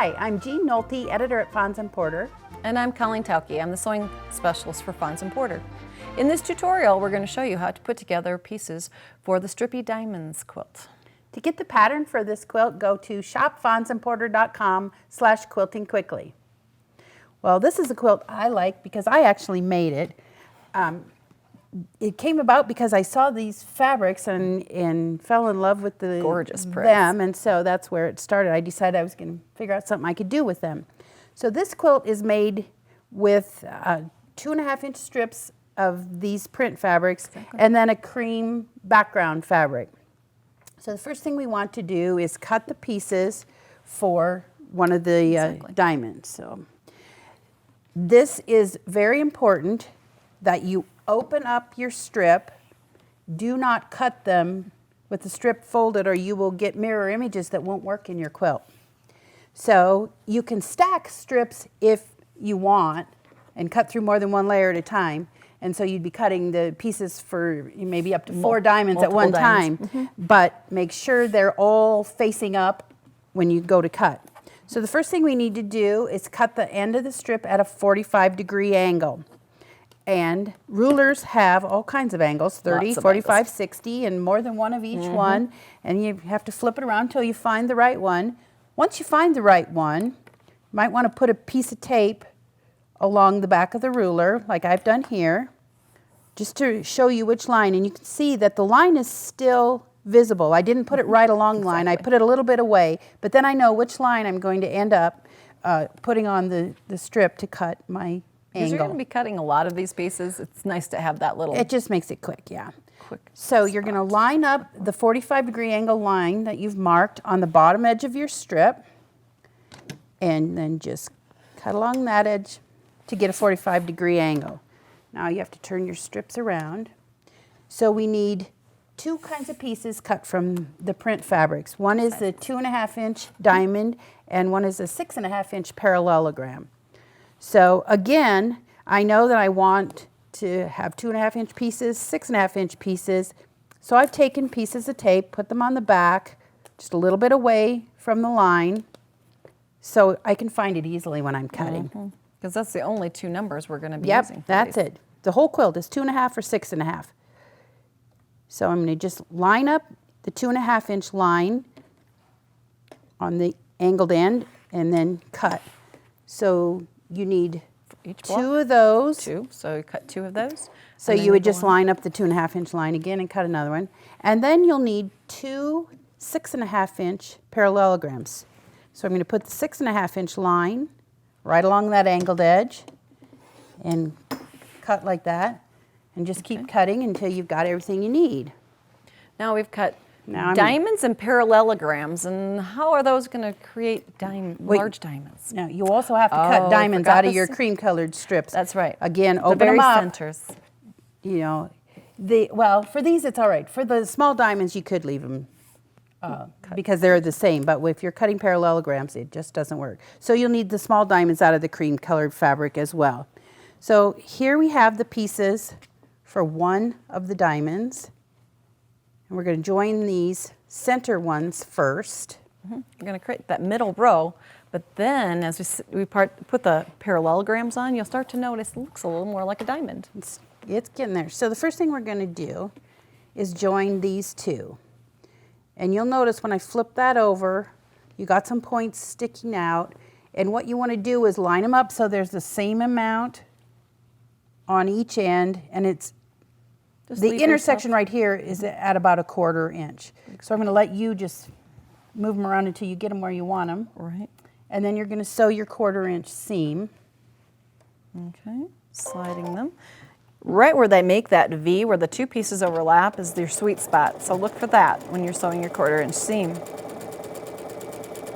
Hi, I'm Jean Nolte, editor at Fons and Porter. And I'm Colleen Tauke. I'm the sewing specialist for Fons and Porter. In this tutorial, we're going to show you how to put together pieces for the Strippy Diamonds quilt. To get the pattern for this quilt, go to shopfonsandporter.com/quiltingquickly. Well, this is a quilt I like because I actually made it. It came about because I saw these fabrics and fell in love with gorgeous prints. them, and so that's where it started. I decided I was going to figure out something I could do with them. So this quilt is made with 2.5-inch strips of these print fabrics and then a cream background fabric. So the first thing we want to do is cut the pieces for one of the diamonds. So this is very important that you open up your strip. Do not cut them with the strip folded or you will get mirror images that won't work in your quilt. So you can stack strips if you want and cut through more than one layer at a time. And so you'd be cutting the pieces for maybe up to 4 diamonds at one time, but make sure they're all facing up when you go to cut. So the first thing we need to do is cut the end of the strip at a 45-degree angle. And rulers have all kinds of angles, 30, 45, 60, and more than one of each one. And you have to flip it around until you find the right one. Once you find the right one, you might want to put a piece of tape along the back of the ruler, like I've done here, just to show you which line. And you can see that the line is still visible. I didn't put it right along the line. I put it a little bit away, but then I know which line I'm going to end up putting on the strip to cut my Because you're going to be cutting a lot of these pieces, it's nice to have that little... It just makes it quick, yeah. So you're going to line up the 45-degree angle line that you've marked on the bottom edge of your strip, and then just cut along that edge to get a 45-degree angle. Now you have to turn your strips around. So we need 2 kinds of pieces cut from the print fabrics. One is the 2.5-inch diamond, and one is a 6.5-inch parallelogram. So again, I know that I want to have 2.5-inch pieces, 6.5-inch pieces. So I've taken pieces of tape, put them on the back, just a little bit away from the line, so I can find it easily when I'm cutting. Because that's the only 2 numbers we're going to be using. Yep, that's it. The whole quilt is 2.5 or 6.5. So I'm going to just line up the 2.5-inch line on the angled end and then cut. So you need each 2 of those. 2, so you cut 2 of those. So you would just line up the 2.5-inch line again and cut another one. And then you'll need 2 6.5-inch parallelograms. So I'm going to put the 6.5-inch line right along that angled edge and cut like that. And just keep cutting until you've got everything you need. Now we've cut diamonds and parallelograms, and how are those going to create large diamonds? Now you also have to cut diamonds out of your cream-colored strips. That's right. Again, open them up. Centers. You know, well, for these it's all right. For the small diamonds, you could leave them because they're the same. But if you're cutting parallelograms, it just doesn't work. So you'll need the small diamonds out of the cream-colored fabric as well. So here we have the pieces for one of the diamonds. And we're going to join these center ones first. You're going to create that middle row, but then as we put the parallelograms on, you'll start to notice it looks a little more like a diamond. It's getting there. So the first thing we're going to do is join these 2. And you'll notice when I flip that over, you got some points sticking out. And what you want to do is line them up so there's the same amount on each end, and it's the intersection right here is at about a 1/4 inch. So I'm going to let you just move them around until you get them where you want them. Right. And then you're going to sew your 1/4 inch seam. Okay, sliding them. Right where they make that V, where the 2 pieces overlap, is your sweet spot. So look for that when you're sewing your 1/4 inch seam.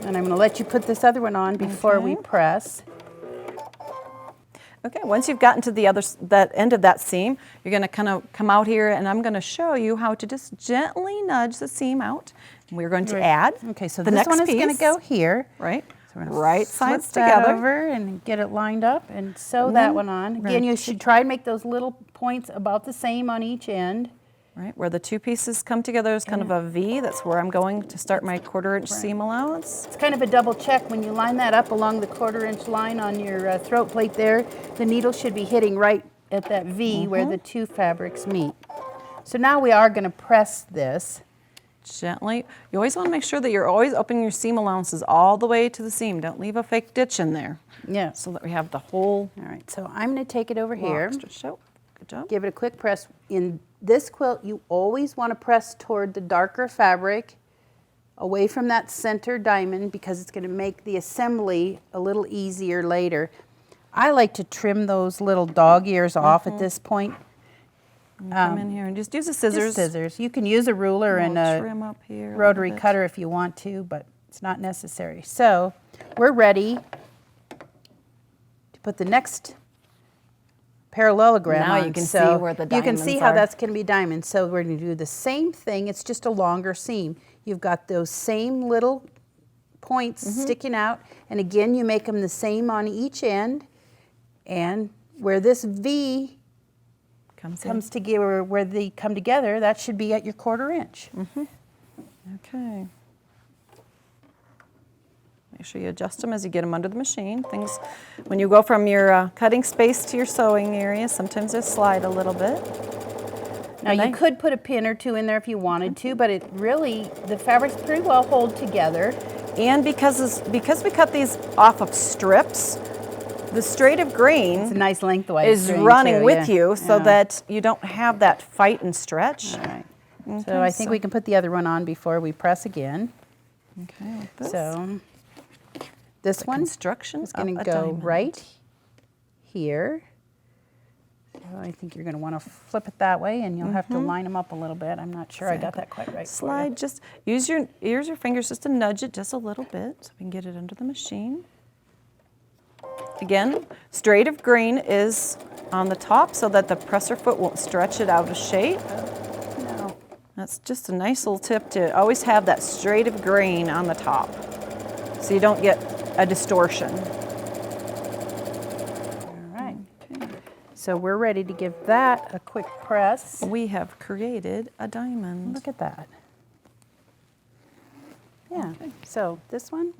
And I'm going to let you put this other one on before we press. Okay, once you've gotten to that end of that seam, you're going to kind of come out here, and I'm going to show you how to just gently nudge the seam out. We're going to add so the this next one is piece. going to go here. Right. So we're right sides flip that together over and get it lined up and sew that one on. Again, you should try and make those little points about the same on each end. Right, where the two pieces come together is kind of a V. That's where I'm going to start my 1/4" seam allowance. It's kind of a double check. When you line that up along the 1/4" line on your throat plate there, the needle should be hitting right at that V where the two fabrics meet. So now we are going to press this. Gently. You always want to make sure that you're always opening your seam allowances all the way to the seam. Don't leave a fake ditch in there. Yeah. So that we have the whole All right, so I'm going to take it over here. stretched out. Good job. Give it a quick press. In this quilt, you always want to press toward the darker fabric, away from that center diamond, because it's going to make the assembly a little easier later. I like to trim those little dog ears off at this point. Come in here and just use the scissors. Just scissors. You can use a ruler and trim up here a a rotary little bit. cutter if you want to, but it's not necessary. So we're ready to put the next parallelogram Now on. you can So see where the you can see diamonds how are. that's going to be diamonds. So we're going to do the same thing. It's just a longer seam. You've got those same little points sticking out, and again you make them the same on each end, and where this V comes together, where they come together, that should be at your 1/4". Okay. Make sure you adjust them as you get them under the machine. Things, when you go from your cutting space to your sewing area, sometimes they slide a little bit. Now you could put a pin or two in there if you wanted to, but it really, the fabrics pretty well hold together. And because we cut these off of strips, the straight of grain It's a nice lengthwise is string, running too, with yeah. you so Yeah. that you don't have that fight and stretch. All right. Okay, So I think we can put the other one on before we press again. Okay, like this. So this one Construction is going of to a go diamond. right here. So I think you're going to want to flip it that way, and you'll have to line them up a little bit. I'm not sure I got that quite right. for you. Slide, just use your fingers just to nudge it just a little bit so we can get it under the machine. Again, straight of grain is on the top so that the presser foot won't stretch it out of shape. No. That's just a nice little tip to always have that straight of grain on the top so you don't get a distortion. All right. So we're ready to give that a quick press. We have created a diamond. Look at that. Yeah. So this one,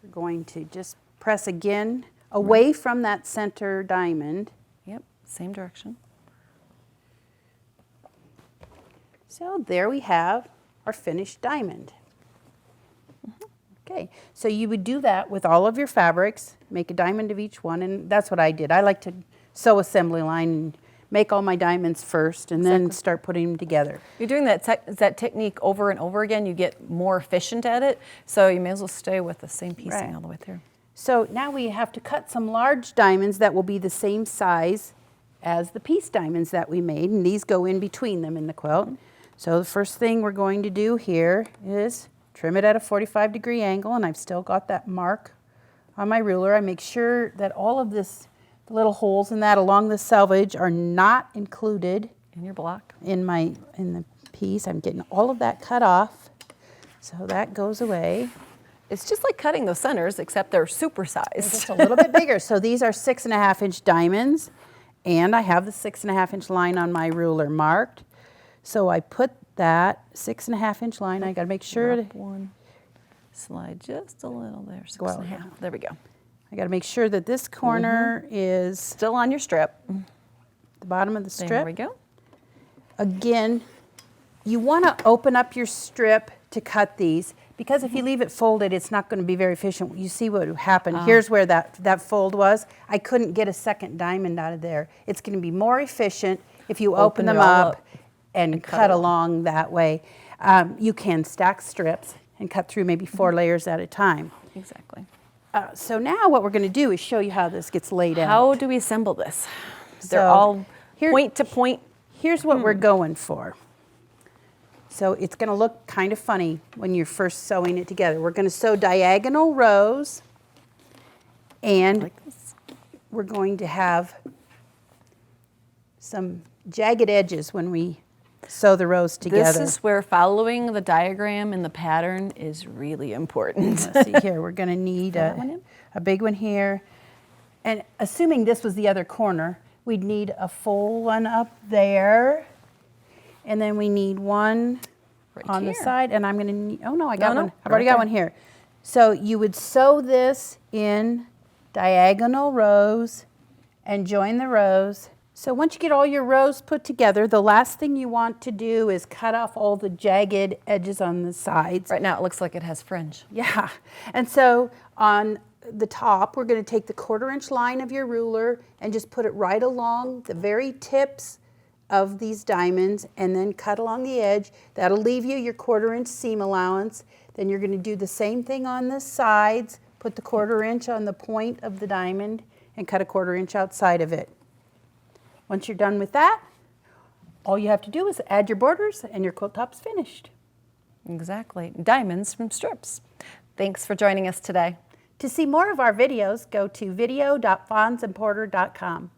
we're going to just press again away from that center diamond. Yep, same direction. So there we have our finished diamond. Okay, so you would do that with all of your fabrics, make a diamond of each one, and that's what I did. I like to sew assembly line and make all my diamonds first and then start putting them together. You're doing that technique over and over again, you get more efficient at it, so you may as well stay with the same piecing Right. all the way through. So now we have to cut some large diamonds that will be the same size as the piece diamonds that we made, and these go in between them in the quilt. So the first thing we're going to do here is trim it at a 45-degree angle, and I've still got that mark on my ruler. I make sure that all of this, the little holes in that along the selvage are not included In your block. in the piece. I'm getting all of that cut off, so that goes away. It's just like cutting those centers, except they're supersized. Just a little bit bigger. So these are 6.5-inch diamonds, and I have the 6.5-inch line on my ruler marked. So I put that 6.5-inch line. I got to make sure Drop one, slide just a little there, 6 Well, and a half. There we go. I got to make sure that this corner is Still on your strip. the bottom of the strip. There we go. Again, you want to open up your strip to cut these, because if you leave it folded, it's not going to be very efficient. You see what happened. Here's where that fold was. I couldn't get a second diamond out of there. It's going to be more efficient if you open them it all up up and cut along that way. You can stack strips and cut through maybe 4 layers at a time. Exactly. So now what we're going to do is show you how this gets laid out. How do we assemble this? They're So all here- point to point. Here's what we're going for. So it's going to look kind of funny when you're first sewing it together. We're going to sew diagonal rows, and Like this. we're going to have some jagged edges when we sew the rows together. This is where following the diagram and the pattern is really important. Let's see here. We're going to need That one in? a big one here. And assuming this was the other corner, we'd need a full one up there. and then we need one Right on the here. side, and I'm going to need, oh no, I got No, one. no, I've already right got there. one here. So you would sew this in diagonal rows and join the rows. So once you get all your rows put together, the last thing you want to do is cut off all the jagged edges on the sides. Right now it looks like it has fringe. Yeah, and so on the top, we're going to take the 1/4-inch line of your ruler and just put it right along the very tips of these diamonds and then cut along the edge. That'll leave you your 1/4-inch seam allowance. Then you're going to do the same thing on the sides, put the 1/4-inch on the point of the diamond and cut a 1/4-inch outside of it. Once you're done with that, all you have to do is add your borders and your quilt top's finished. Exactly. Diamonds from strips. Thanks for joining us today. To see more of our videos, go to video.fonsandporter.com.